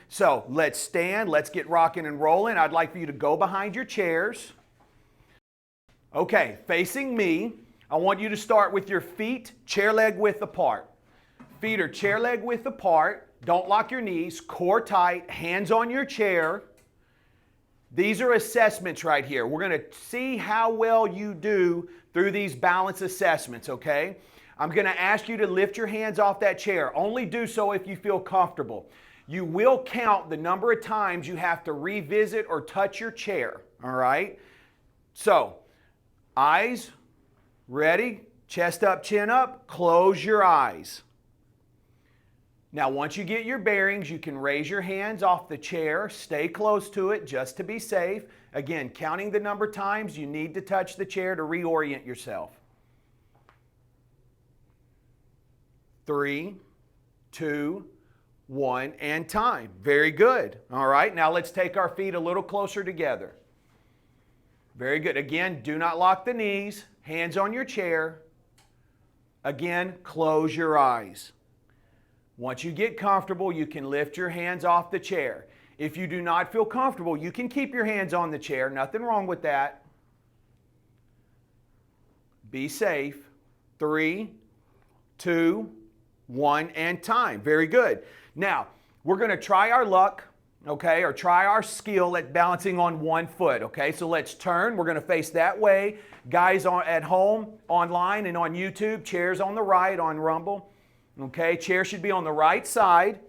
So let's stand, let's get rocking and rolling. I'd like for you to go behind your chairs. Okay, facing me, I want you to start with your feet chair leg width apart. Feet are chair leg width apart. Don't lock your knees, core tight, hands on your chair. These are assessments right here. We're going to see how well you do through these balance assessments, okay? I'm going to ask you to lift your hands off that chair. Only do so if you feel comfortable. You will count the number of times you have to revisit or touch your chair, all right? So, eyes, ready, chest up, chin up, close your eyes. Now, once you get your bearings, you can raise your hands off the chair, stay close to it just to be safe. Again, counting the number of times you need to touch the chair to reorient yourself. 3, 2, 1, and time. Very good. All right, now let's take our feet a little closer together. Very good. Again, do not lock the knees. Hands on your chair. Again, close your eyes. Once you get comfortable, you can lift your hands off the chair. If you do not feel comfortable, you can keep your hands on the chair. Nothing wrong with that. Be safe. 3, 2, 1, and time. Very good. Now, we're going to try our luck, okay, or try our skill at balancing on one foot, okay? So let's turn. We're going to face that way. Guys at home, online, and on YouTube, chairs on the right on Rumble. Okay, chair should be on the right side.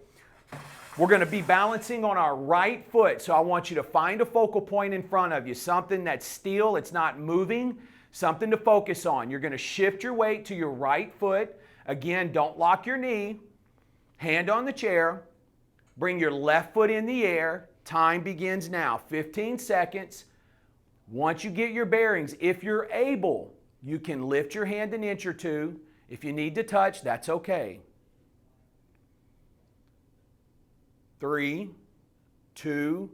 We're going to be balancing on our right foot. So I want you to find a focal point in front of you, something that's still, it's not moving, something to focus on. You're going to shift your weight to your right foot. Again, don't lock your knee. Hand on the chair. Bring your left foot in the air. Time begins now. 15 seconds. Once you get your bearings, if you're able, you can lift your hand an inch or two. If you need to touch, that's okay. 3, 2,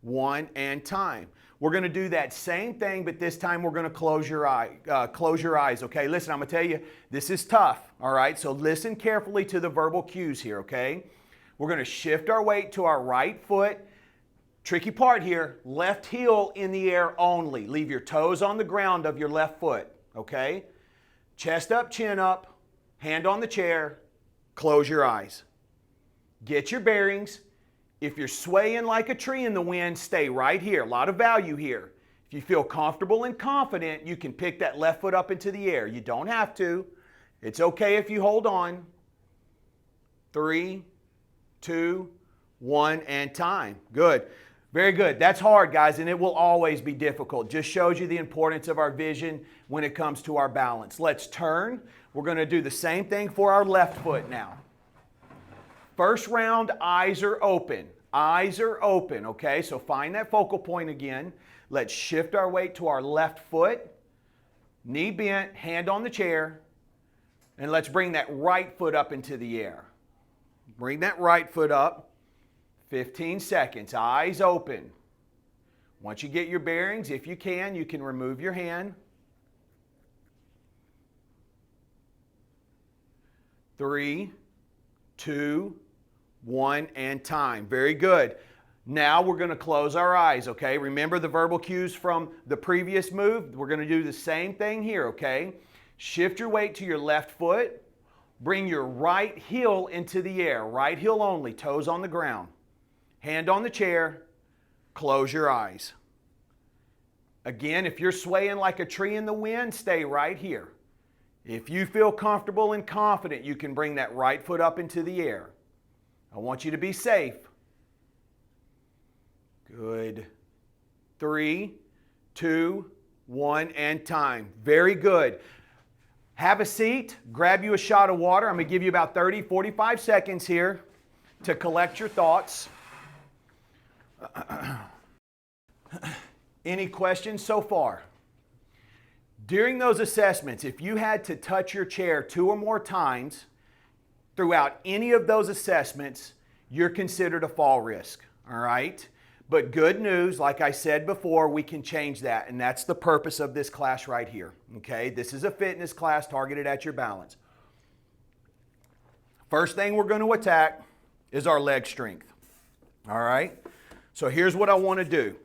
1, and time. We're going to do that same thing, but this time we're going to close your eyes, okay? Listen, I'm going to tell you, this is tough, all right? So listen carefully to the verbal cues here, okay? We're going to shift our weight to our right foot. Tricky part here, left heel in the air only. Leave your toes on the ground of your left foot, okay? Chest up, chin up, hand on the chair, close your eyes. Get your bearings. If you're swaying like a tree in the wind, stay right here. A lot of value here. If you feel comfortable and confident, you can pick that left foot up into the air. You don't have to. It's okay if you hold on. 3, 2, 1, and time. Good. Very good. That's hard, guys, and it will always be difficult. Just shows you the importance of our vision when it comes to our balance. Let's turn. We're going to do the same thing for our left foot now. First round, eyes are open. Eyes are open, okay? So find that focal point again. Let's shift our weight to our left foot. Knee bent, hand on the chair. And let's bring that right foot up into the air. Bring that right foot up. 15 seconds, eyes open. Once you get your bearings, if you can remove your hand. 3, 2, 1, and time. Very good. Now we're going to close our eyes, okay? Remember the verbal cues from the previous move? We're going to do the same thing here, okay? Shift your weight to your left foot. Bring your right heel into the air. Right heel only, toes on the ground. Hand on the chair, close your eyes. Again, if you're swaying like a tree in the wind, stay right here. If you feel comfortable and confident, you can bring that right foot up into the air. I want you to be safe. Good. 3, 2, 1, and time. Very good. Have a seat, grab you a shot of water. I'm going to give you about 30, 45 seconds here to collect your thoughts. Any questions so far? During those assessments, if you had to touch your chair 2 or more times throughout any of those assessments, you're considered a fall risk, all right? But good news, like I said before, we can change that, and that's the purpose of this class right here, okay? This is a fitness class targeted at your balance. First thing we're going to attack is our leg strength. All right? So here's what I want to do.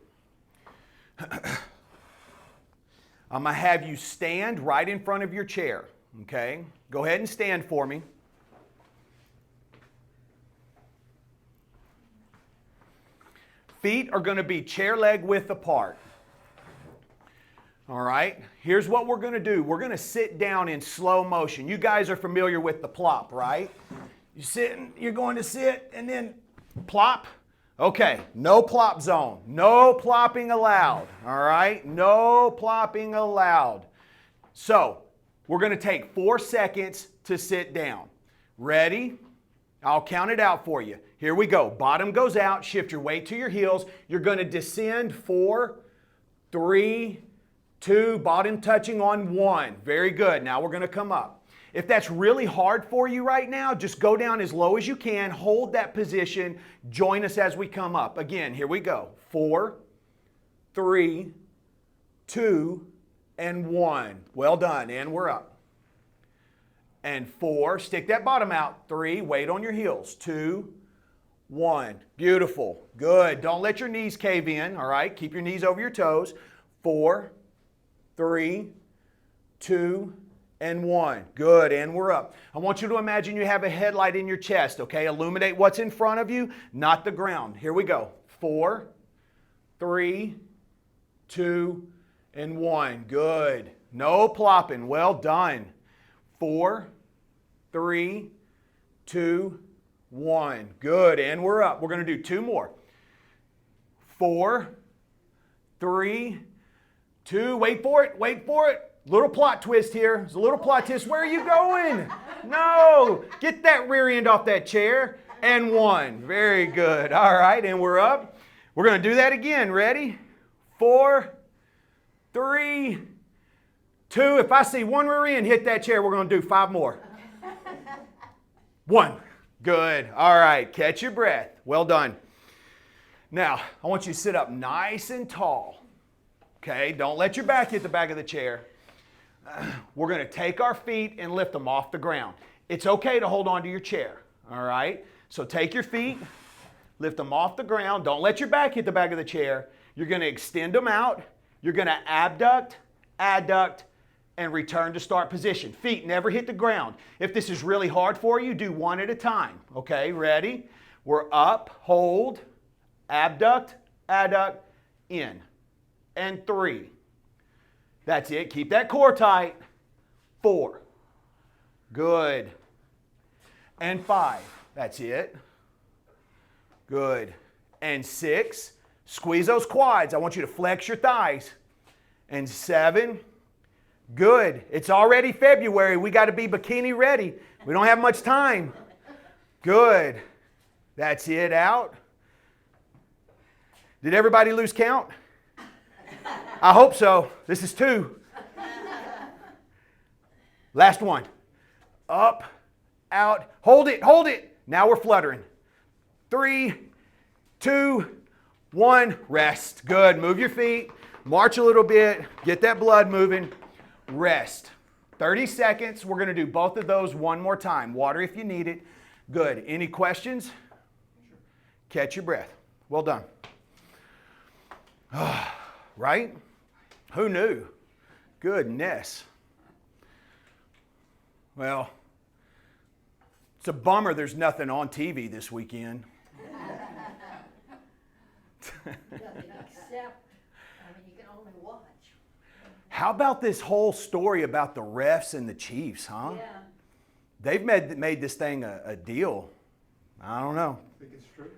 I'm going to have you stand right in front of your chair, okay? Go ahead and stand for me. Feet are going to be chair leg width apart. All right, here's what we're going to do. We're going to sit down in slow motion. You guys are familiar with the plop, right? You're going to sit and then plop. Okay, no plop zone. No plopping allowed. All right, no plopping allowed. So, we're going to take 4 seconds to sit down. Ready? I'll count it out for you. Here we go. Bottom goes out. Shift your weight to your heels. You're going to descend 4, 3, 2, bottom touching on 1. Very good. Now we're going to come up. If that's really hard for you right now, just go down as low as you can. Hold that position. Join us as we come up. Again, here we go. 4, 3, 2, and 1. Well done. And we're up. And 4, stick that bottom out. 3, weight on your heels. 2, 1. Beautiful. Good. Don't let your knees cave in. All right. Keep your knees over your toes. 4, 3, 2, and 1. Good, and we're up. I want you to imagine you have a headlight in your chest, okay? Illuminate what's in front of you, not the ground. Here we go. 4, 3, 2, and 1. Good. No plopping. Well done. 4, 3, 2, 1. Good, and we're up. We're going to do 2 more. 4, 3, 2, wait for it, wait for it. Little plot twist here. There's a little plot twist. Where are you going? No, get that rear end off that chair. And 1. Very good. All right, and we're up. We're going to do that again. Ready? 4, 3, 2. If I see 1 rear end hit that chair, we're going to do 5 more. 1. Good. All right, catch your breath. Well done. Now, I want you to sit up nice and tall. Okay, don't let your back hit the back of the chair. We're going to take our feet and lift them off the ground. It's okay to hold on to your chair, all right? So take your feet, lift them off the ground. Don't let your back hit the back of the chair. You're going to extend them out. You're going to abduct, adduct, and return to start position. Feet never hit the ground. If this is really hard for you, do 1 at a time. Okay, ready? We're up, hold, abduct, adduct, in. And 3. That's it. Keep that core tight. 4. Good. And 5. That's it. Good. And 6. Squeeze those quads. I want you to flex your thighs. And 7. Good. It's already February. We got to be bikini ready. We don't have much time. Good. That's it. Out. Did everybody lose count? I hope so. This is 2. Last one. Up, out. Hold it, hold it. Now we're fluttering. 3, 2, 1. Rest. Good. Move your feet. March a little bit. Get that blood moving. Rest. 30 seconds. We're going to do both of those one more time. Water if you need it. Good. Any questions? Catch your breath. Well done. Right? Who knew? Goodness. Well, it's a bummer there's nothing on TV this weekend. Except, you can only watch. How about this whole story about the refs and the Chiefs, huh? Yeah. They've made this thing a deal. I don't know. I think it's true.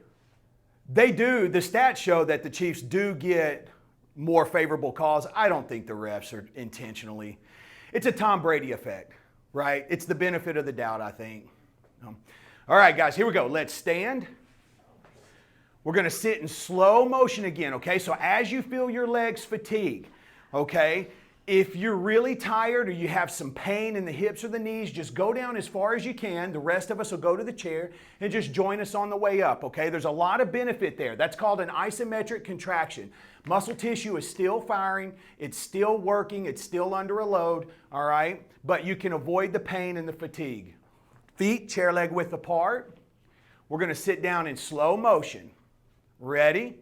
They do. The stats show that the Chiefs do get more favorable calls. I don't think the refs are intentionally. It's a Tom Brady effect, right? It's the benefit of the doubt, I think. All right, guys, here we go. Let's stand. We're going to sit in slow motion again, okay? So as you feel your legs fatigue, okay, if you're really tired or you have some pain in the hips or the knees, just go down as far as you can. The rest of us will go to the chair and just join us on the way up, okay? There's a lot of benefit there. That's called an isometric contraction. Muscle tissue is still firing. It's still working. It's still under a load, all right? But you can avoid the pain and the fatigue. Feet chair leg width apart. We're going to sit down in slow motion. Ready?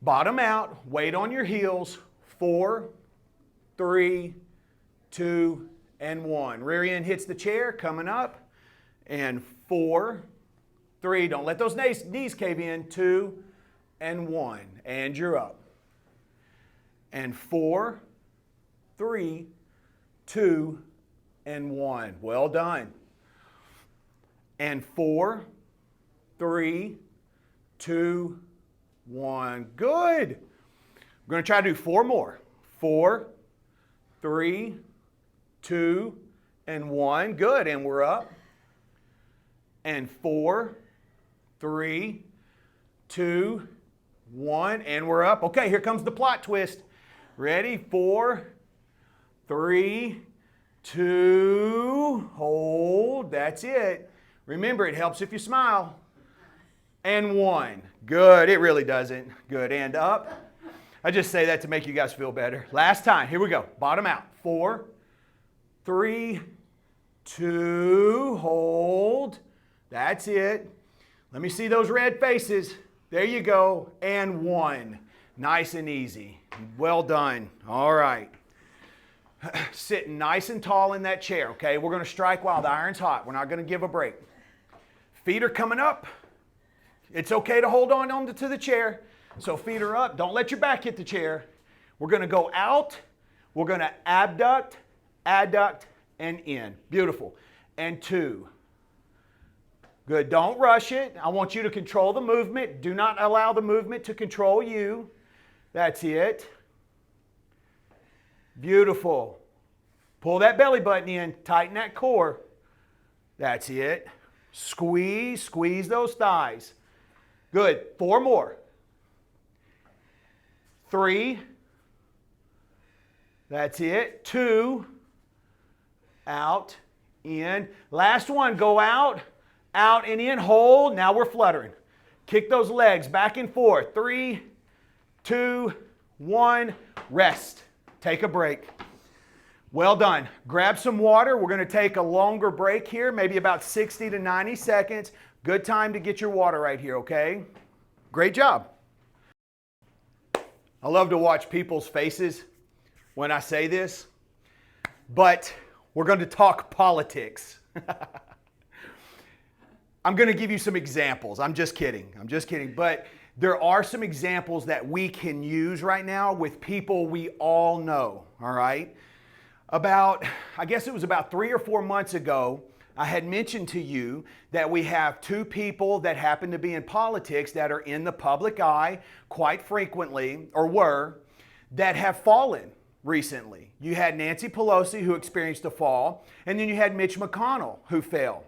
Bottom out, weight on your heels. 4, 3, 2, and 1. Rear end hits the chair, coming up. And 4, 3, don't let those knees cave in. 2, and 1. And you're up. And 4, 3, 2, and 1. Well done. And 4, 3, 2, 1. Good. We're going to try to do 4 more. 4, 3, 2, and 1. Good. And we're up. And 4, 3, 2, 1. And we're up. Okay, here comes the plot twist. Ready? 4, 3, 2, hold. That's it. Remember, it helps if you smile. And 1. Good. It really doesn't. Good. And up. I just say that to make you guys feel better. Last time. Here we go. Bottom out. 4, 3, 2, hold. That's it. Let me see those red faces. There you go. And 1. Nice and easy. Well done. All right. Sitting nice and tall in that chair, okay? We're going to strike while the iron's hot. We're not going to give a break. Feet are coming up. It's okay to hold on to the chair. So feet are up. Don't let your back hit the chair. We're going to go out. We're going to abduct, adduct, and in. Beautiful. And 2. Good. Don't rush it. I want you to control the movement. Do not allow the movement to control you. That's it. Beautiful. Pull that belly button in. Tighten that core. That's it. Squeeze. Squeeze those thighs. Good. 4 more. 3. That's it. 2. Out. In. Last one. Go out. Out and in. Hold. Now we're fluttering. Kick those legs back and forth. 3, 2, 1. Rest. Take a break. Well done. Grab some water. We're going to take a longer break here, maybe about 60 to 90 seconds. Good time to get your water right here, okay? Great job. I love to watch people's faces when I say this, but we're going to talk politics. I'm going to give you some examples. I'm just kidding. But there are some examples that we can use right now with people we all know, all right? I guess it was about 3 or 4 months ago, I had mentioned to you that we have 2 people that happen to be in politics that are in the public eye quite frequently, or were, that have fallen recently. You had Nancy Pelosi, who experienced a fall, and then you had Mitch McConnell, who fell.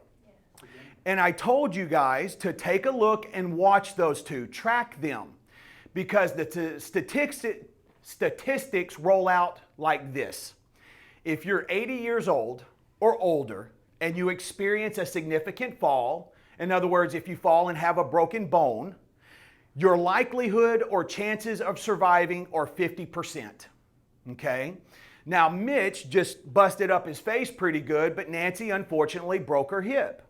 And I told you guys to take a look and watch those 2, track them, because the statistics roll out like this. If you're 80 years old or older and you experience a significant fall, in other words, if you fall and have a broken bone, your likelihood or chances of surviving are 50%. Okay? Now, Mitch just busted up his face pretty good, but Nancy unfortunately broke her hip.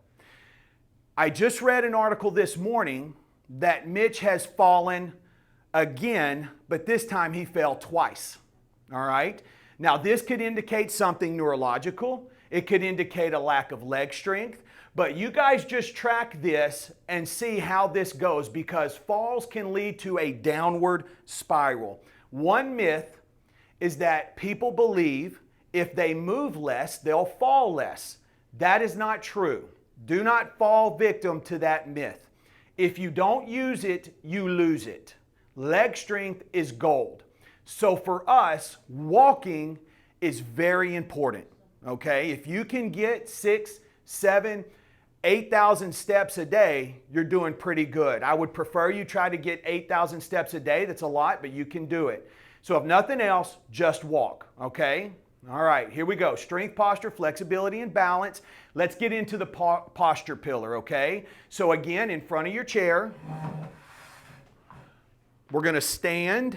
I just read an article this morning that Mitch has fallen again, but this time he fell twice. All right? Now, this could indicate something neurological. It could indicate a lack of leg strength. But you guys just track this and see how this goes, because falls can lead to a downward spiral. One myth is that people believe if they move less, they'll fall less. That is not true. Do not fall victim to that myth. If you don't use it, you lose it. Leg strength is gold. So for us, walking is very important, okay? If you can get 6, 7, 8,000 steps a day, you're doing pretty good. I would prefer you try to get 8,000 steps a day. That's a lot, but you can do it. So if nothing else, just walk, okay? All right, here we go. Strength, posture, flexibility, and balance. Let's get into the posture pillar, okay? So again, in front of your chair, we're going to stand.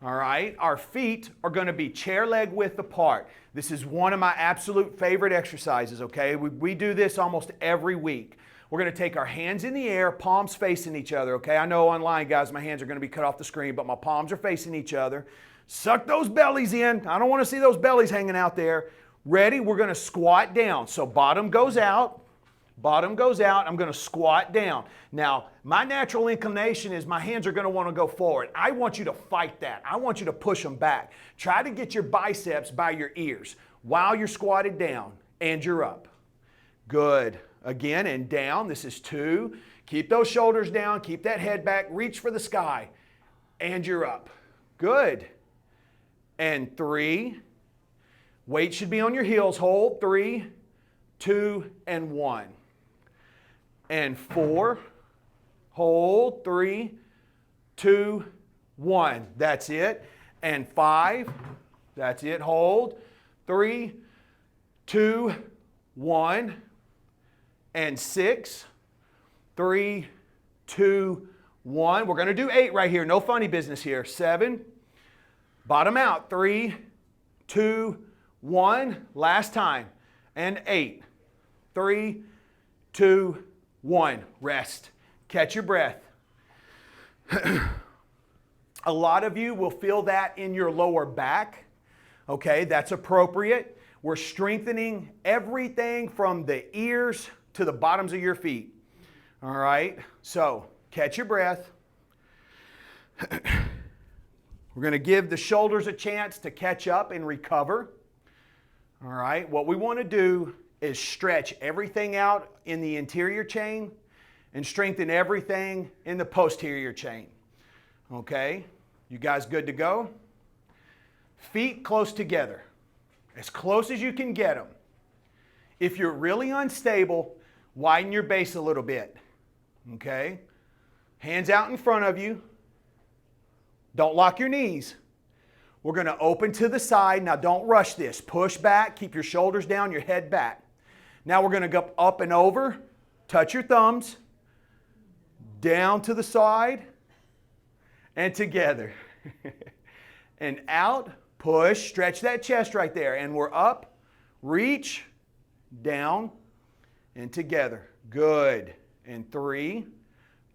All right, our feet are going to be chair leg width apart. This is one of my absolute favorite exercises, okay? We do this almost every week. We're going to take our hands in the air, palms facing each other, okay? I know online, guys, my hands are going to be cut off the screen, but my palms are facing each other. Suck those bellies in. I don't want to see those bellies hanging out there. Ready? We're going to squat down. So bottom goes out. Bottom goes out. I'm going to squat down. Now, my natural inclination is my hands are going to want to go forward. I want you to fight that. I want you to push them back. Try to get your biceps by your ears while you're squatted down and you're up. Good. Again, and down. This is 2. Keep those shoulders down. Keep that head back. Reach for the sky. And you're up. Good. And 3. Weight should be on your heels. Hold. 3, 2, and 1. And 4. Hold. 3, 2, 1. That's it. And 5. That's it. Hold. 3, 2, 1. And 6. 3, 2, 1. We're going to do 8 right here. No funny business here. 7. Bottom out. 3, 2, 1. Last time. And 8. 3, 2, 1. Rest. Catch your breath. A lot of you will feel that in your lower back. Okay, that's appropriate. We're strengthening everything from the ears to the bottoms of your feet. All right, so catch your breath. We're going to give the shoulders a chance to catch up and recover. All right, what we want to do is stretch everything out in the interior chain and strengthen everything in the posterior chain. Okay, you guys good to go? Feet close together, as close as you can get them. If you're really unstable, widen your base a little bit. Okay, hands out in front of you. Don't lock your knees. We're going to open to the side. Now don't rush this. Push back, keep your shoulders down, your head back. Now we're going to go up and over, touch your thumbs, down to the side, and together. And out, push, stretch that chest right there. And we're up, reach, down, and together. Good. And 3,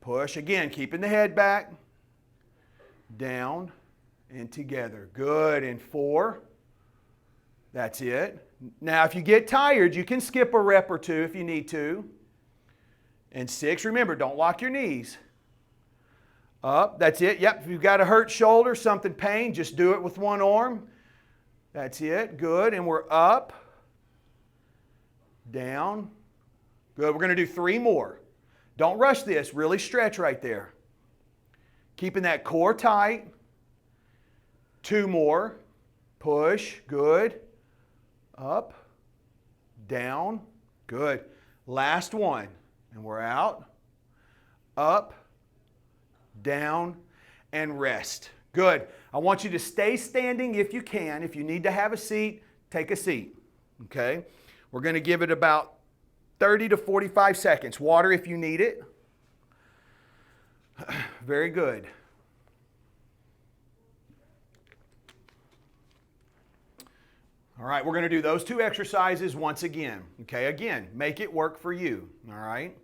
push. Again, keeping the head back, down, and together. Good. And 4, that's it. Now, if you get tired, you can skip a rep or 2 if you need to. And 6, remember, don't lock your knees. Up, that's it. Yep, if you've got a hurt shoulder, something pain, just do it with one arm. That's it. Good. And we're up, down. Good. We're going to do 3 more. Don't rush this. Really stretch right there. Keeping that core tight. 2 more. Push. Good. Up. Down. Good. Last one. And we're out. Up. Down. And rest. Good. I want you to stay standing if you can. If you need to have a seat, take a seat. Okay? We're going to give it about 30 to 45 seconds. Water if you need it. Very good. All right, we're going to do those 2 exercises once again. Okay, again, make it work for you. All right.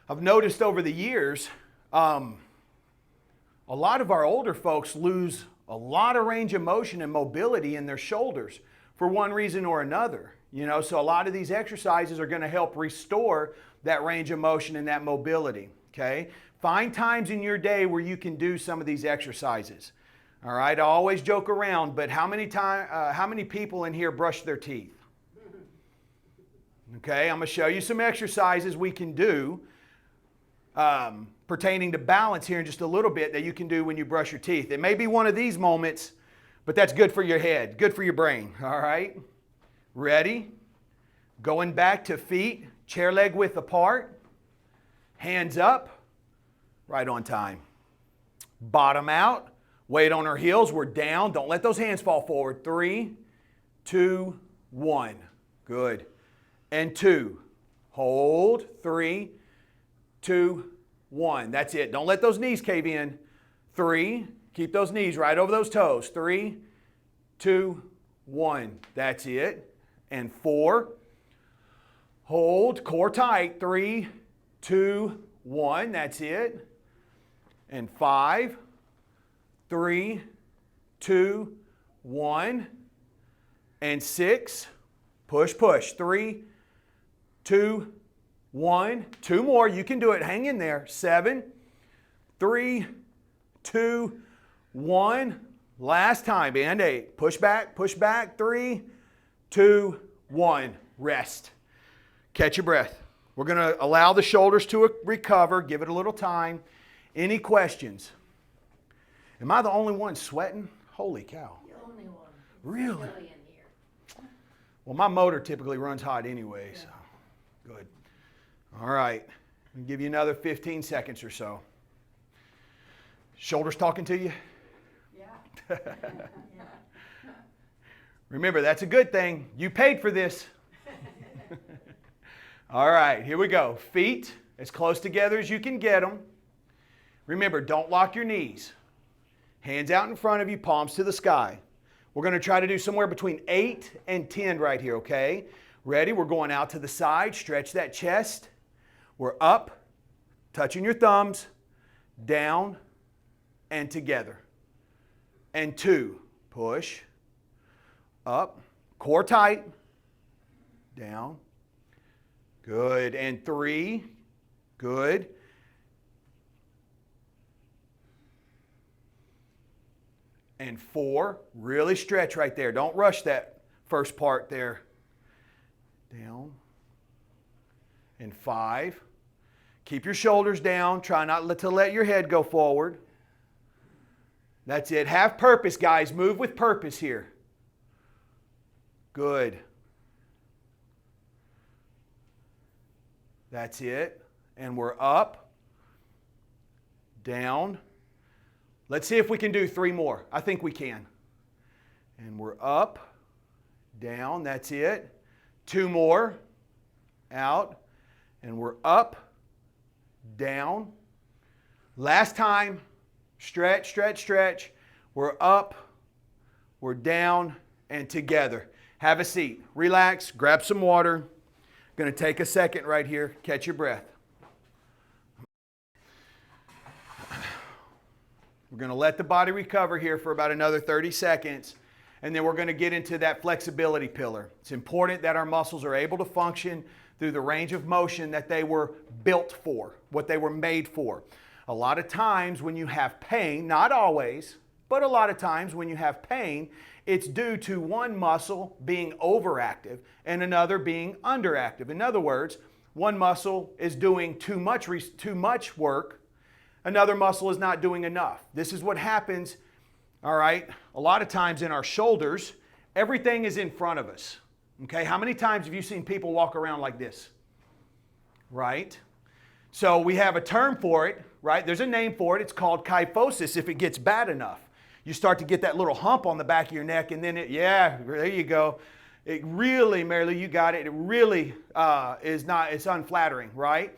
I've noticed over the years, a lot of our older folks lose a lot of range of motion and mobility in their shoulders for one reason or another. You know, so a lot of these exercises are going to help restore that range of motion and that mobility. Okay, find times in your day where you can do some of these exercises. All right, I always joke around, but how many people in here brush their teeth? Okay, I'm going to show you some exercises we can do pertaining to balance here in just a little bit that you can do when you brush your teeth. It may be one of these moments, but that's good for your head, good for your brain. All right, ready? Going back to feet, chair leg width apart, hands up, right on time. Bottom out, weight on our heels, we're down. Don't let those hands fall forward. 3, 2, 1. Good. And 2. Hold. 3, 2, 1. That's it. Don't let those knees cave in. 3. Keep those knees right over those toes. 3, 2, 1. That's it. And 4. Hold. Core tight. 3, 2, 1. That's it. And 5, 3, 2, 1. And 6. Push, push. 3, 2, 1. 2 more. You can do it. Hang in there. 7, 3, 2, 1. Last time. And 8. Push back, push back. 3, 2, 1. Rest. Catch your breath. We're going to allow the shoulders to recover. Give it a little time. Any questions? Am I the only one sweating? Holy cow. The only one. Really? Really in here. Well, my motor typically runs hot anyway, so good. All right. I'll give you another 15 seconds or so. Shoulders talking to you? Yeah. Remember, that's a good thing. You paid for this. All right, here we go. Feet as close together as you can get them. Remember, don't lock your knees. Hands out in front of you, palms to the sky. We're going to try to do somewhere between 8 and 10 right here, okay? Ready? We're going out to the side. Stretch that chest. We're up, touching your thumbs, down, and together. And 2. Push. Up. Core tight. Down. Good. And 3. Good. And 4. Really stretch right there. Don't rush that first part there. Down. And 5. Keep your shoulders down. Try not to let your head go forward. That's it. Have purpose, guys. Move with purpose here. Good. That's it. And we're up, down. Let's see if we can do 3 more. I think we can. And we're up, down. That's it. 2 more. Out. And we're up, down. Last time. Stretch, stretch, stretch. We're up, we're down, and together. Have a seat. Relax. Grab some water. Going to take a second right here. Catch your breath. We're going to let the body recover here for about another 30 seconds. And then we're going to get into that flexibility pillar. It's important that our muscles are able to function through the range of motion that they were built for, what they were made for. A lot of times when you have pain, not always, but a lot of times when you have pain, it's due to one muscle being overactive and another being underactive. In other words, one muscle is doing too much work, another muscle is not doing enough. This is what happens, all right, a lot of times in our shoulders. Everything is in front of us. Okay, how many times have you seen people walk around like this? Right? So we have a term for it, right? There's a name for it. It's called kyphosis if it gets bad enough. You start to get that little hump on the back of your neck, and then there you go. It really, Marilee, you got it. It really it's unflattering, right?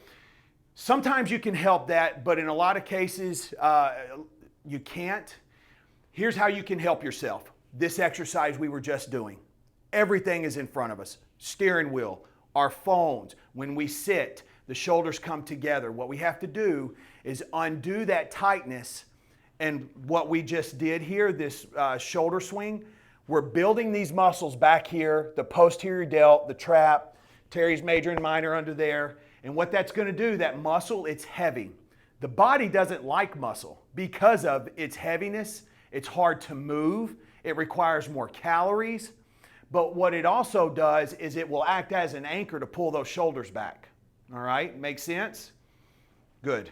Sometimes you can help that, but in a lot of cases, you can't. Here's how you can help yourself. This exercise we were just doing. Everything is in front of us. Steering wheel, our phones. When we sit, the shoulders come together. What we have to do is undo that tightness. And what we just did here, this shoulder swing, we're building these muscles back here, the posterior delt, the trap, teres major and minor under there. And what that's going to do, that muscle, it's heavy. The body doesn't like muscle because of its heaviness. It's hard to move. It requires more calories. But what it also does is it will act as an anchor to pull those shoulders back. All right? Make sense? Good.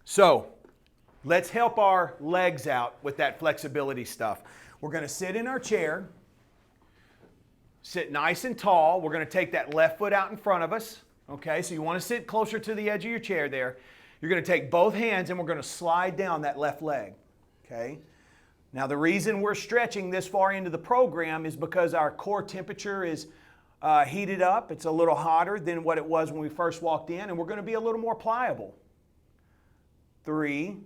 So, let's help our legs out with that flexibility stuff. We're going to sit in our chair. Sit nice and tall. We're going to take that left foot out in front of us. Okay, so you want to sit closer to the edge of your chair there. You're going to take both hands and we're going to slide down that left leg. Okay? Now the reason we're stretching this far into the program is because our core temperature is heated up. It's a little hotter than what it was when we first walked in, and we're going to be a little more pliable. 3,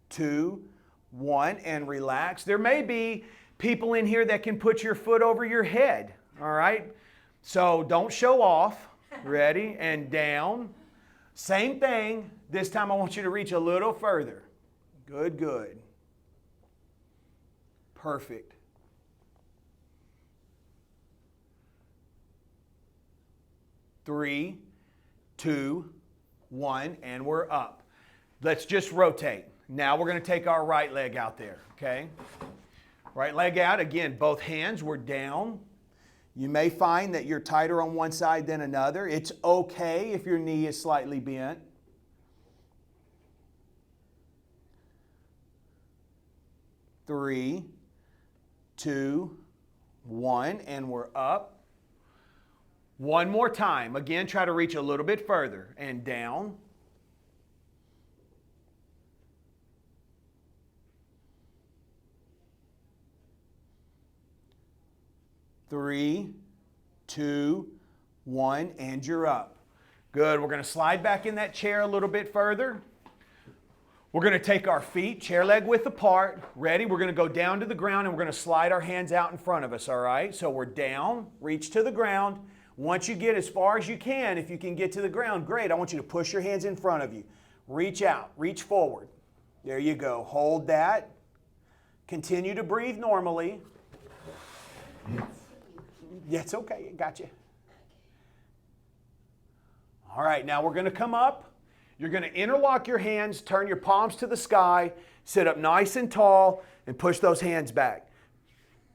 2, 1, and relax. There may be people in here that can put your foot over your head, all right? So don't show off. Ready? And down. Same thing. This time I want you to reach a little further. Good, good. Perfect. Three, two, one, and we're up. Let's just rotate. Now we're going to take our right leg out there, okay? Right leg out. Again, both hands were down. You may find that you're tighter on one side than another. It's okay if your knee is slightly bent. Three, two, one, and we're up. One more time. Again, try to reach a little bit further and down. Three, two, one, and you're up. Good. We're going to slide back in that chair a little bit further. We're going to take our feet, chair leg width apart. Ready? We're going to go down to the ground and we're going to slide our hands out in front of us, all right? So we're down, reach to the ground. Once you get as far as you can, if you can get to the ground, great. I want you to push your hands in front of you. Reach out, reach forward. There you go. Hold that. Continue to breathe normally. Yeah, it's okay. Got you. All right, now we're going to come up. You're going to interlock your hands, turn your palms to the sky, sit up nice and tall, and push those hands back.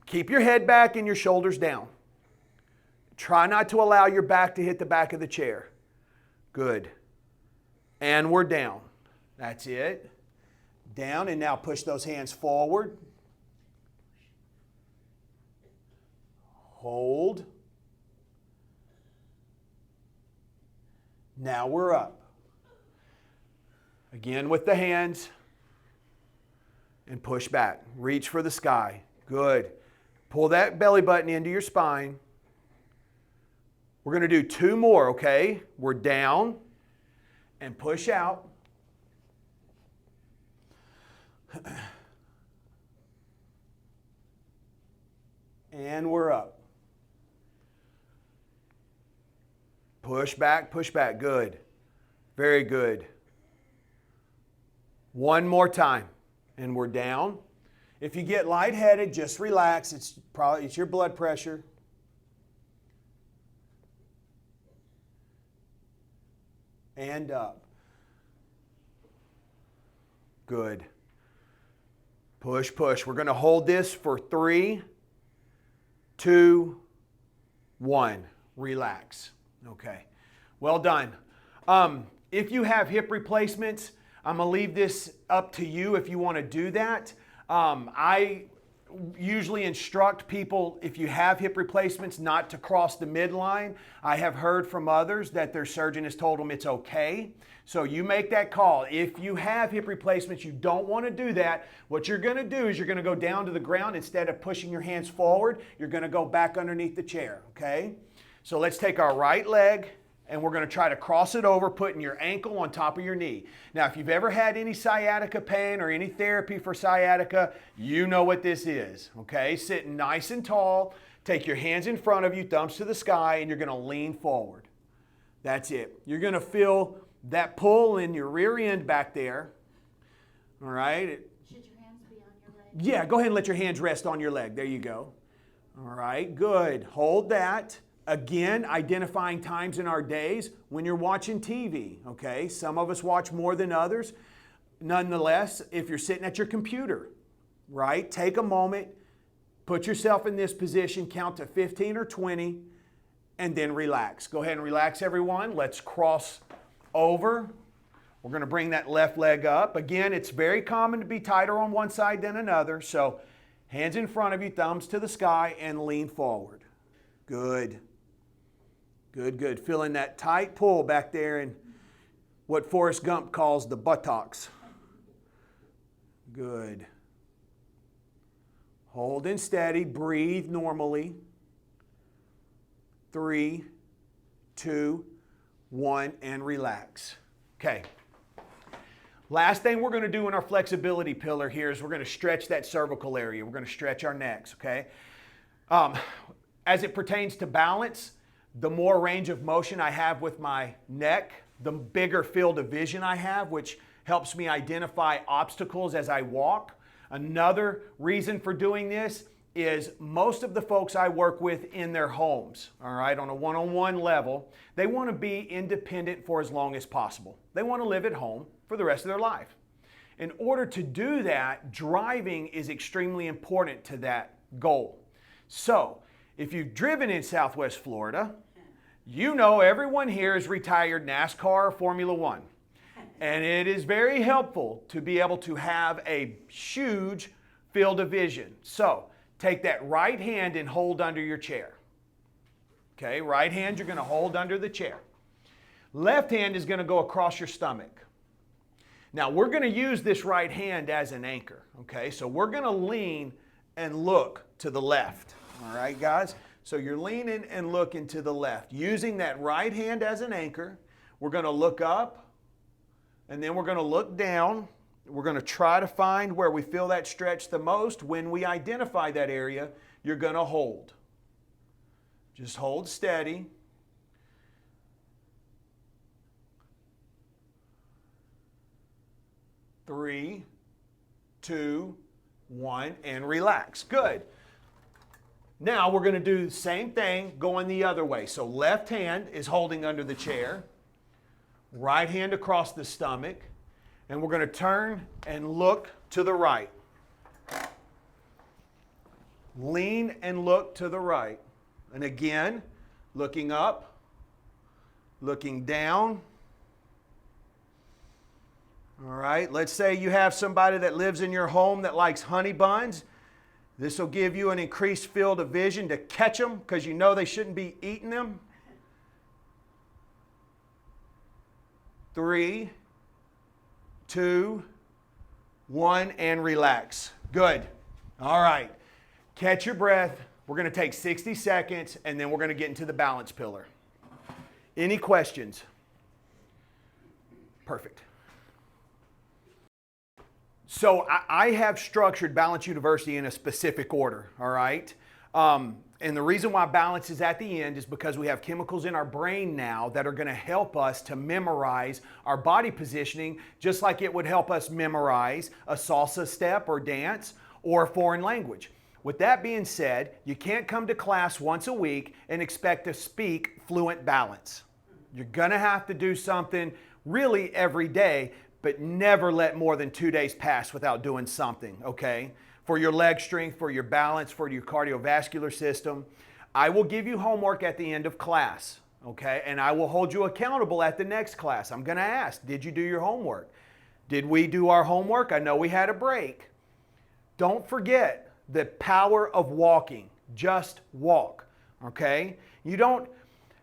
Keep your head back and your shoulders down. Try not to allow your back to hit the back of the chair. Good. And we're down. That's it. Down, and now push those hands forward. Hold. Now we're up. Again with the hands. And push back. Reach for the sky. Good. Pull that belly button into your spine. We're going to do two more, okay? We're down and push out. And we're up. Push back, good. Very good. One more time, and we're down. If you get lightheaded, just relax. It's your blood pressure. And up. Good. Push, push. We're going to hold this for 3, 2, 1. Relax. Okay. Well done. If you have hip replacements, I'm going to leave this up to you if you want to do that. I usually instruct people, if you have hip replacements, not to cross the midline. I have heard from others that their surgeon has told them it's okay. So you make that call. If you have hip replacements, you don't want to do that. What you're going to do is you're going to go down to the ground. Instead of pushing your hands forward, you're going to go back underneath the chair, okay? So let's take our right leg and we're going to try to cross it over, putting your ankle on top of your knee. Now, if you've ever had any sciatica pain or any therapy for sciatica, you know what this is, okay? Sitting nice and tall, take your hands in front of you, thumbs to the sky, and you're going to lean forward. That's it. You're going to feel that pull in your rear end back there, all right? Should your hands be on your leg? Yeah, go ahead and let your hands rest on your leg. There you go. All right, good. Hold that. Again, identifying times in our days when you're watching TV, okay? Some of us watch more than others. Nonetheless, if you're sitting at your computer, right, take a moment, put yourself in this position, count to 15 or 20, and then relax. Go ahead and relax, everyone. Let's cross over. We're going to bring that left leg up. Again, it's very common to be tighter on one side than another, so hands in front of you, thumbs to the sky, and lean forward. Good. Good, good. Feeling that tight pull back there in what Forrest Gump calls the buttocks. Good. Holding steady. Breathe normally. 3, 2, 1, and relax. Okay. Last thing we're going to do in our flexibility pillar here is we're going to stretch that cervical area. We're going to stretch our necks, okay? As it pertains to balance, the more range of motion I have with my neck, the bigger field of vision I have, which helps me identify obstacles as I walk. Another reason for doing this is most of the folks I work with in their homes, all right, on a one-on-one level, they want to be independent for as long as possible. They want to live at home for the rest of their life. In order to do that, driving is extremely important to that goal. So, if you've driven in Southwest Florida, you know everyone here is retired NASCAR or Formula One. And it is very helpful to be able to have a huge field of vision. So, take that right hand and hold under your chair. Okay, right hand you're going to hold under the chair. Left hand is going to go across your stomach. Now, we're going to use this right hand as an anchor. Okay, so we're going to lean and look to the left. All right, guys? So you're leaning and looking to the left. Using that right hand as an anchor, we're going to look up, and then we're going to look down. We're going to try to find where we feel that stretch the most. When we identify that area, you're going to hold. Just hold steady. Three, two, one, and relax. Good. Now we're going to do the same thing going the other way. So left hand is holding under the chair, right hand across the stomach, and we're going to turn and look to the right. Lean and look to the right. And again, looking up, looking down. All right, let's say you have somebody that lives in your home that likes honey buns. This will give you an increased field of vision to catch them because you know they shouldn't be eating them. 3, 2, 1, and relax. Good. All right. Catch your breath. We're going to take 60 seconds, and then we're going to get into the balance pillar. Any questions? Perfect. So I have structured Balance University in a specific order, all right? And the reason why balance is at the end is because we have chemicals in our brain now that are going to help us to memorize our body positioning, just like it would help us memorize a salsa step or dance or a foreign language. With that being said, you can't come to class once a week and expect to speak fluent balance. You're going to have to do something really every day, but never let more than 2 days pass without doing something, okay? For your leg strength, for your balance, for your cardiovascular system. I will give you homework at the end of class, okay? And I will hold you accountable at the next class. I'm gonna ask, did you do your homework? Did we do our homework? I know we had a break. Don't forget the power of walking. Just walk, okay? You don't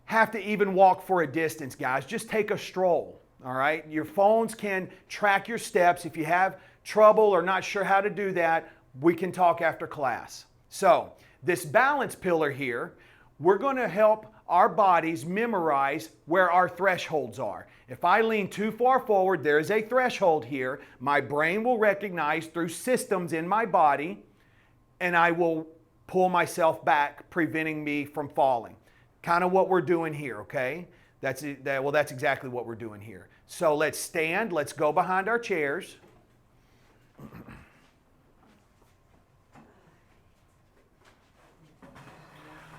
have to even walk for a distance, guys. Just take a stroll. All right, your phones can track your steps. If you have trouble or not sure how to do that, we can talk after class. So this balance pillar here, we're going to help our bodies memorize where our thresholds are. If I lean too far forward, there is a threshold here. My brain will recognize through systems in my body, and I will pull myself back, preventing me from falling. Kind of what we're doing here, okay? That's exactly what we're doing here. So let's stand. Let's go behind our chairs.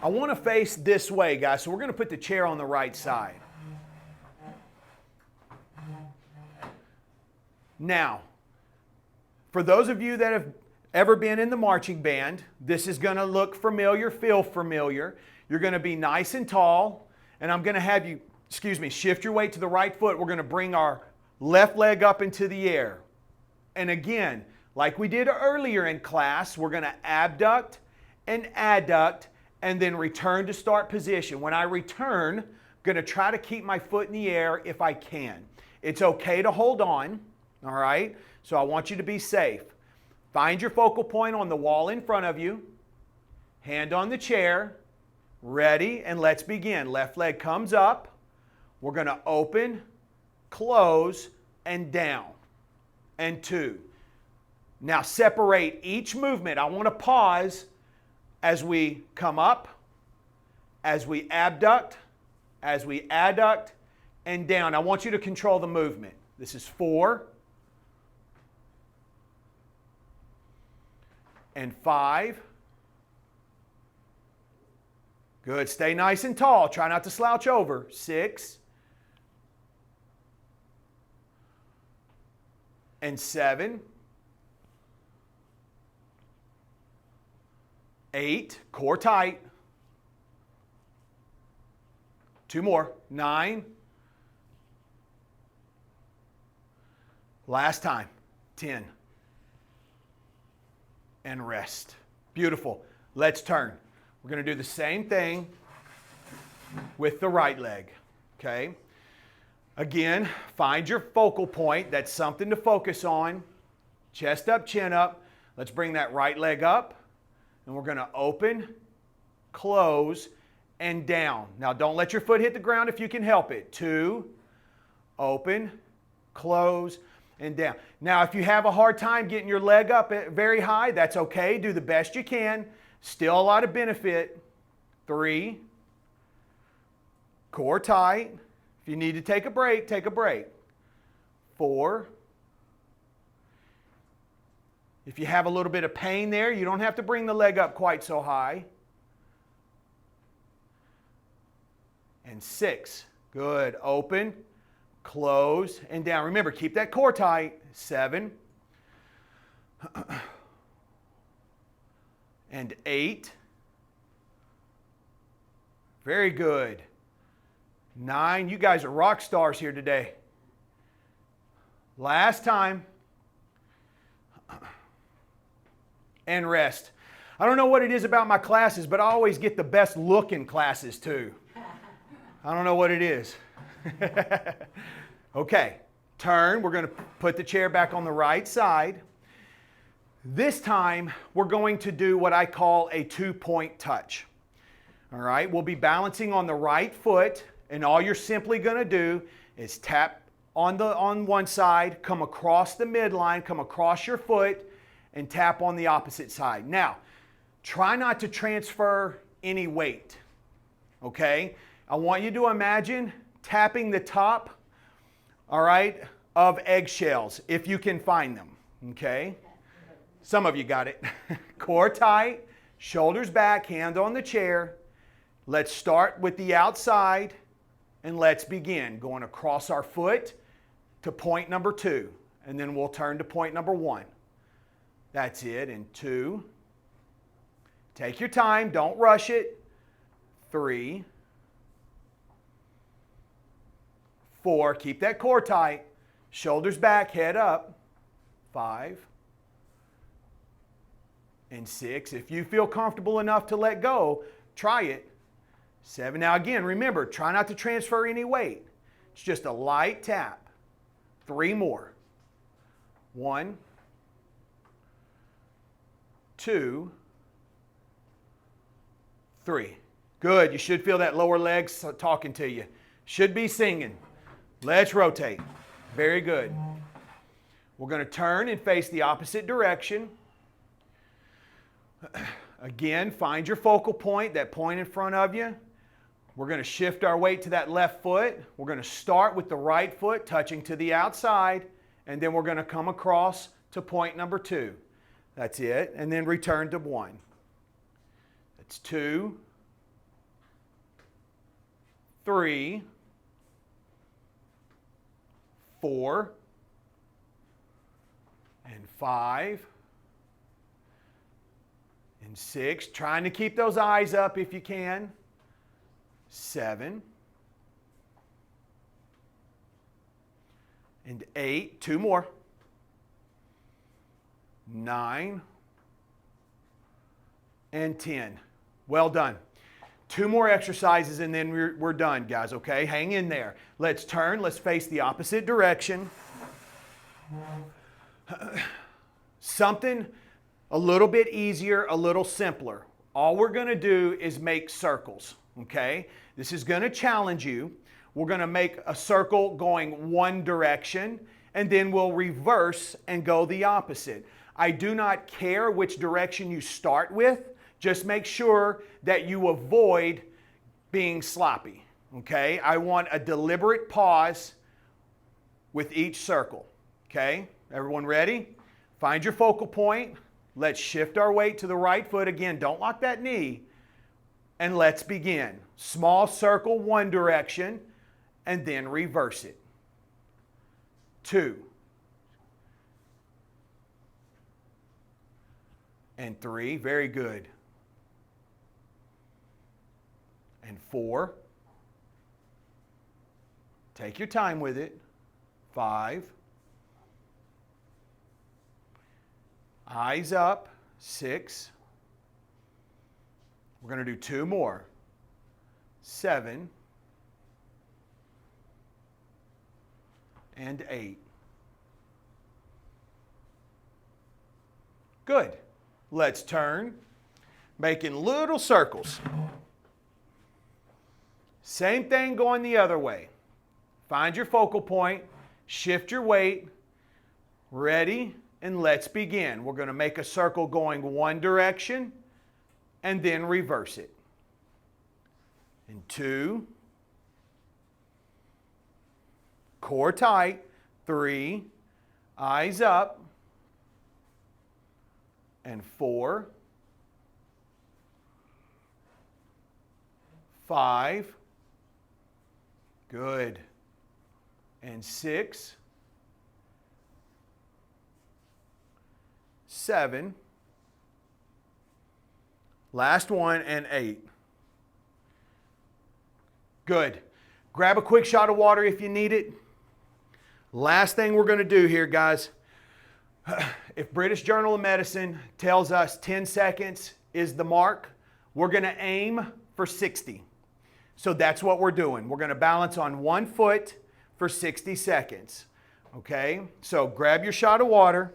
I want to face this way, guys. So we're going to put the chair on the right side. Now, for those of you that have ever been in the marching band, this is going to look familiar, feel familiar. You're going to be nice and tall, and I'm going to have you shift your weight to the right foot. We're going to bring our left leg up into the air. And again, like we did earlier in class, we're going to abduct and adduct and then return to start position. When I return, I'm going to try to keep my foot in the air if I can. It's okay to hold on, all right? So I want you to be safe. Find your focal point on the wall in front of you. Hand on the chair. Ready, and let's begin. Left leg comes up. We're going to open, close, and down, and 2. Now separate each movement. I want to pause as we come up, as we abduct, and down. I want you to control the movement. This is 4 and 5. Good. Stay nice and tall. Try not to slouch over. 6 and 7. 8. Core tight. 2 more. 9. Last time. 10. And rest. Beautiful. Let's turn. We're going to do the same thing with the right leg. Okay? Again, find your focal point. That's something to focus on. Chest up, chin up. Let's bring that right leg up. And we're going to open, close, and down. Now, don't let your foot hit the ground if you can help it. 2, open, close, and down. Now, if you have a hard time getting your leg up very high, that's okay. Do the best you can. Still a lot of benefit. 3, core tight. If you need to take a break, take a break. 4. If you have a little bit of pain there, you don't have to bring the leg up quite so high. And 6. Good. Open, close, and down. Remember, keep that core tight. 7. And 8. Very good. 9. You guys are rock stars here today. Last time. And rest. I don't know what it is about my classes, but I always get the best looking classes too. I don't know what it is. Okay, turn. We're going to put the chair back on the right side. This time, we're going to do what I call a 2-point touch. All right, we'll be balancing on the right foot, and all you're simply going to do is tap on one side, come across the midline, come across your foot, and tap on the opposite side. Now, try not to transfer any weight, okay? I want you to imagine tapping the top, all right, of eggshells, if you can find them, okay? Some of you got it. Core tight, shoulders back, hand on the chair. Let's start with the outside, and let's begin. Going across our foot to point number 2, and then we'll turn to point number 1. That's it, and 2. Take your time, don't rush it. 3. 4, keep that core tight. Shoulders back, head up. 5. And 6. If you feel comfortable enough to let go, try it. 7. Now again, remember, try not to transfer any weight. It's just a light tap. 3 more. 1. 2, 3. Good. You should feel that lower leg talking to you. Should be singing. Let's rotate. Very good. We're going to turn and face the opposite direction. Again, find your focal point, that point in front of you. We're going to shift our weight to that left foot. We're going to start with the right foot touching to the outside, and then we're going to come across to point number 2. That's it. And then return to 1. That's 2, 3, 4, and 5, and 6. Trying to keep those eyes up if you can. 7, and 8. 2 more. 9, and 10. Well done. 2 more exercises and then we're done, guys, okay? Hang in there. Let's turn. Let's face the opposite direction. Something a little bit easier, a little simpler. All we're going to do is make circles, okay? This is going to challenge you. We're going to make a circle going one direction, and then we'll reverse and go the opposite. I do not care which direction you start with. Just make sure that you avoid being sloppy. Okay? I want a deliberate pause with each circle. Okay? Everyone ready? Find your focal point. Let's shift our weight to the right foot. Again, don't lock that knee. And let's begin. Small circle one direction and then reverse it. 2 and 3. Very good. And 4. Take your time with it. 5. Eyes up. 6. We're going to do 2 more. 7 and 8. Good. Let's turn, making little circles. Same thing going the other way. Find your focal point, shift your weight. Ready? And let's begin. We're going to make a circle going one direction and then reverse it. And 2. Core tight. 3. Eyes up. And 4. 5. Good. And 6. 7. Last one, and 8. Good. Grab a quick shot of water if you need it. Last thing we're going to do here, guys. If British Journal of Medicine tells us 10 seconds is the mark, we're going to aim for 60. So that's what we're doing. We're going to balance on one foot for 60 seconds. Okay? So grab your shot of water.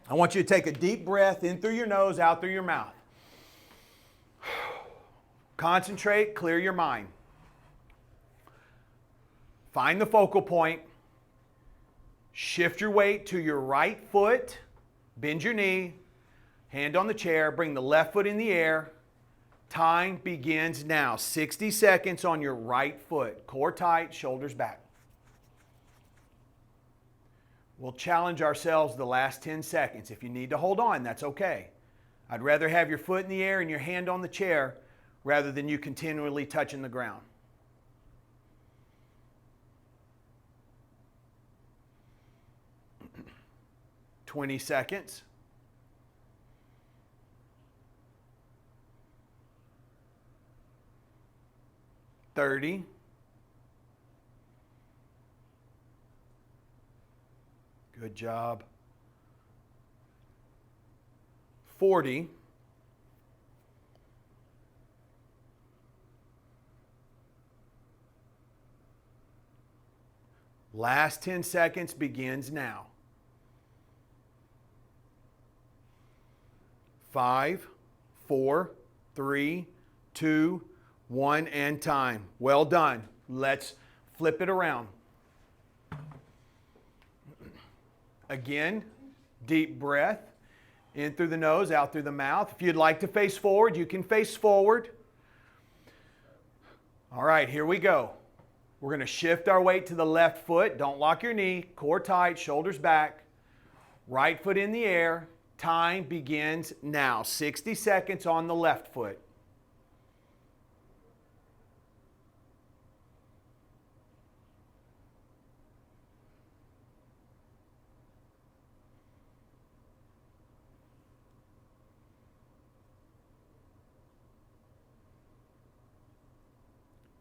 I want you to take a deep breath in through your nose, out through your mouth. Concentrate, clear your mind. Find the focal point. Shift your weight to your right foot. Bend your knee. Hand on the chair. Bring the left foot in the air. Time begins now. 60 seconds on your right foot. Core tight, shoulders back. We'll challenge ourselves the last 10 seconds. If you need to hold on, that's okay. I'd rather have your foot in the air and your hand on the chair rather than you continually touching the ground. "20 seconds. "30. Good job. 40. Last 10 seconds begins now. 5, 4, 3, 2, 1, and time. Well done. Let's flip it around. Again, deep breath. In through the nose, out through the mouth. If you'd like to face forward, you can face forward. All right, here we go. We're going to shift our weight to the left foot. Don't lock your knee. Core tight, shoulders back. Right foot in the air. Time begins now. 60 seconds on the left foot.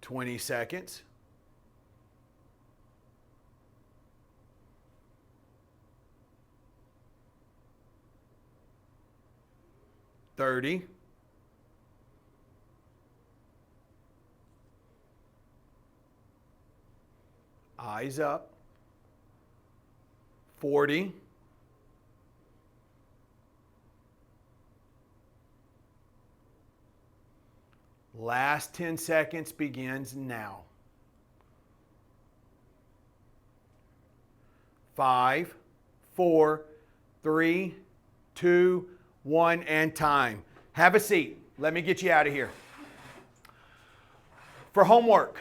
"20 seconds. 30. 'Eyes up. 40. Last 10 seconds begins now. 5, 4, 3, 2, 1, and time. Have a seat. Let me get you out of here. For homework,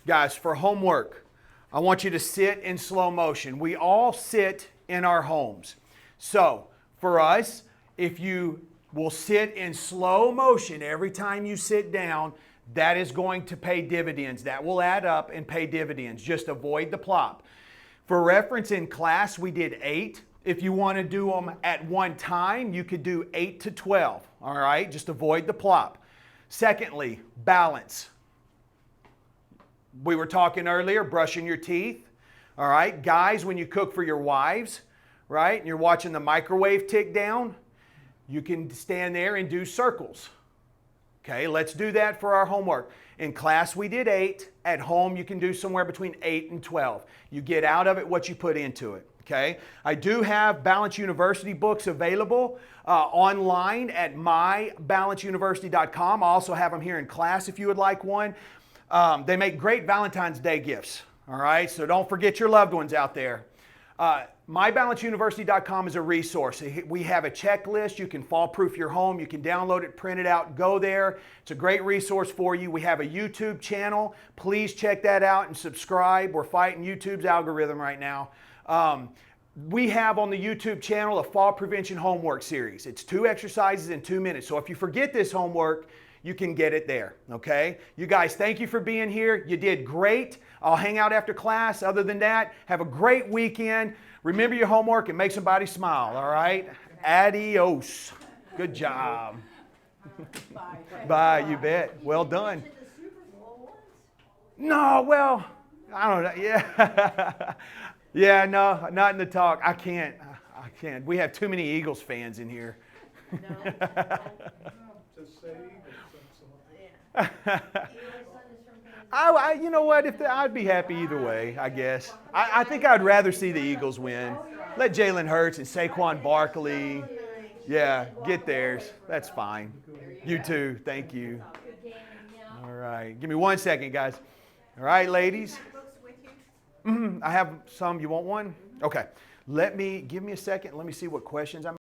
guys, for homework, I want you to sit in slow motion. We all sit in our homes. So, for us, if you will sit in slow motion every time you sit down, that is going to pay dividends. That will add up and pay dividends. Just avoid the plop. For reference, in class, we did 8. If you want to do them at one time, you could do 8 to 12. All right, just avoid the plop. Secondly, balance. We were talking earlier, brushing your teeth. All right, guys, when you cook for your wives, right, and you're watching the microwave tick down, you can stand there and do circles. Okay, let's do that for our homework. In class, we did 8. At home, you can do somewhere between 8 and 12. You get out of it what you put into it. Okay, I do have Balance University books available online at mybalanceuniversity.com. I also have them here in class if you would like one. They make great Valentine's Day gifts. All right, so don't forget your loved ones out there. MyBalanceUniversity.com is a resource. We have a checklist. You can fall-proof your home. You can download it, print it out, go there. It's a great resource for you. We have a YouTube channel. Please check that out and subscribe. We're fighting YouTube's algorithm right now. We have on the YouTube channel a fall prevention homework series. It's 2 exercises in 2 minutes. So if you forget this homework, you can get it there, okay? You guys, thank you for being here. You did great. I'll hang out after class. Other than that, have a great weekend. Remember your homework and make somebody smile, all right? Adios. Good job. Bye. Bye, you bet. Well done. No, well, I don't know. Yeah. Yeah, no, not in the talk. I can't. We have too many Eagles fans in here. Just say You know what? I'd be happy either way, I guess. I think I'd rather see the Eagles win. Let Jalen Hurts and Saquon Barkley, get theirs. That's fine. You too. Thank you. All right. Give me 1 second, guys. All right, ladies. I have some. You want one? Okay. Give me a second. Let me see what questions I